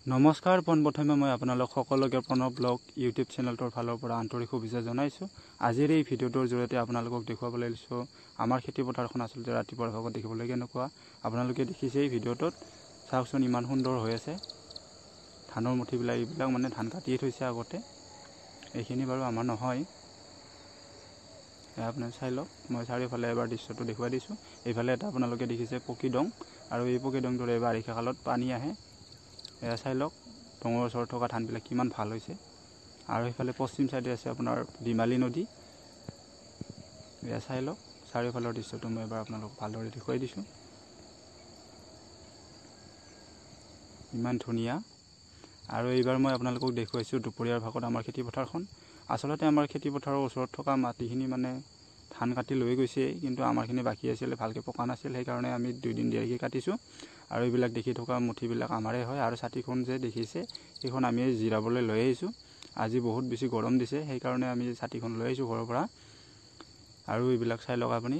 নমস্কাৰ পোনপ্ৰথমে মই আপোনালোক সকলোকে প্ৰণৱ ব্লগ ইউটিউব চেনেলটোৰ ফালৰ পৰা আন্তৰিক শুভেচ্ছা জনাইছোঁ। আজিৰ এই ভিডিঅ'টোৰ জৰিয়তে আপোনালোকক দেখুৱাবলৈ লৈছোঁ আমাৰ খেতি পথাৰখন আচলতে ৰাতিপুৱাৰ ভাগত দেখিবলৈ কেনেকুৱা। আপোনালোকে দেখিছে এই ভিডিঅ'টোত চাওকচোন ইমান সুন্দৰ হৈ আছে। ধানৰ মুঠিবিলাক এইবিলাক মানে ধান কাটিয়ে থৈছে আগতে, এইখিনি বাৰু আমাৰ নহয়। আপোনাৰ চাই লওক, মই চাৰিওফালে এবাৰ দৃশ্যটো দেখুৱাই দিছোঁ। এইফালে এটা আপোনালোকে দেখিছে পকী দং, আৰু এই পকী দংটোৰে বাৰিষা কালত পানী আহে। এয়া চাই লওক ডঙৰ ওচৰত থকা ধানবিলাক কিমান ভাল হৈছে। আৰু সেইফালে পশ্চিম চাইডে আছে আপোনাৰ ডিমালী নদী। এয়া চাই লওক চাৰিওফালৰ দৃশ্যটো মই এবাৰ আপোনালোকক ভালদৰে দেখুৱাই দিছোঁ। ইমান ধুনীয়া। আৰু এইবাৰ মই আপোনালোকক দেখুৱাইছোঁ দুপৰীয়াৰ ভাগত আমাৰ খেতি পথাৰখন। আচলতে আমাৰ খেতি পথাৰৰ ওচৰত থকা মাটিখিনি মানে ধান কাটি লৈ গৈছে, কিন্তু আমাৰখিনি বাকী আছিলে, ভালকৈ পকা নাছিল, সেইকাৰণে আমি 2 দিন দেৰিকৈ কাটিছোঁ। আৰু এইবিলাক দেখি থকা মুঠিবিলাক আমাৰে হয়। আৰু ছাতিখন যে দেখিছে সেইখন আমি জিৰাবলৈ লৈ আহিছোঁ। আজি বহুত বেছি গৰম দিছে, সেইকাৰণে আমি ছাতিখন লৈ আহিছোঁ ঘৰৰ পৰা। আৰু এইবিলাক চাই লওক আপুনি,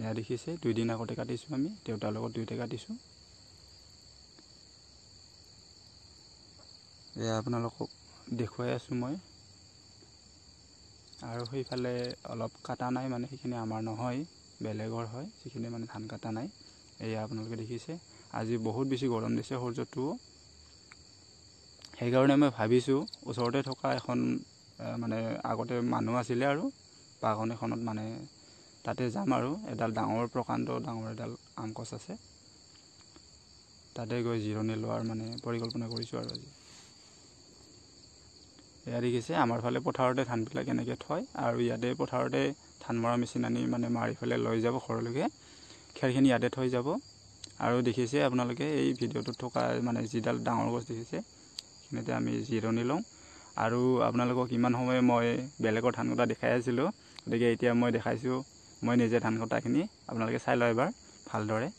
এয়া দেখিছে 2 দিন আগতে কাটিছোঁ, আমি দেউতাৰ লগত দুয়োটা কাটিছোঁ। এয়া আপোনালোকক দেখুৱাই আছোঁ মই। আৰু সেইফালে অলপ কাটা নাই, মানে সেইখিনি আমাৰ নহয়, বেলেগৰ হয়, যিখিনি মানে ধান কাটা নাই। এয়া আপোনালোকে দেখিছে আজি বহুত বেছি গৰম দিছে সূৰ্যটোও। সেইকাৰণে মই ভাবিছোঁ ওচৰতে থকা এখন মানে আগতে মানুহ আছিলে আৰু বাগান এখনত মানে তাতে যাম। আৰু এডাল ডাঙৰ প্ৰকাণ্ড ডাঙৰ এডাল আম গছ আছে, তাতে গৈ জিৰণি লোৱাৰ মানে পৰিকল্পনা কৰিছোঁ। আৰু আজি এয়া দেখিছে আমাৰ ফালে পথাৰতে ধানবিলাক এনেকৈ থয়, আৰু ইয়াতে পথাৰতে ধান মৰা মেচিন আনি মানে মাৰি পেলাই লৈ যাব ঘৰলৈকে। খেৰখিনি ইয়াতে থৈ যাব। আৰু দেখিছে আপোনালোকে এই ভিডিঅ'টোত থকা মানে যিডাল ডাঙৰ গছ দেখিছে, সেইখিনিতে আমি জিৰণি লওঁ। আৰু আপোনালোকক ইমান সময় মই বেলেগৰ ধান কটা দেখাই আছিলোঁ, গতিকে এতিয়া মই দেখাইছোঁ মই নিজে ধান কটাখিনি। আপোনালোকে চাই লওঁ এবাৰ ভালদৰে।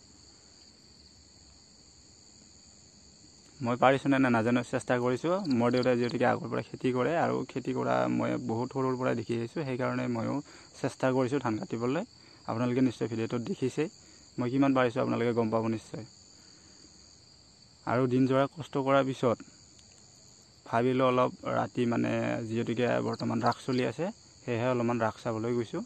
মই পাৰিছোঁ নে নাজানো, চেষ্টা কৰিছোঁ। মোৰ দেউতাই যিহেতুকে আগৰ পৰা খেতি কৰে, আৰু খেতি কৰা মই বহুত সৰুৰ পৰাই দেখি আহিছোঁ, সেইকাৰণে ময়ো চেষ্টা কৰিছোঁ ধান কাটিবলৈ। আপোনালোকে নিশ্চয় ভিডিঅ'টোত দেখিছেই, মই কিমান পাৰিছোঁ আপোনালোকে গম পাব নিশ্চয়। আৰু দিনজোৰা কষ্ট কৰাৰ পিছত ভাবিলোঁ অলপ ৰাতি মানে যিহেতুকে বৰ্তমান ৰাস চলি আছে, সেয়েহে অলপমান ৰাস চাবলৈ গৈছোঁ।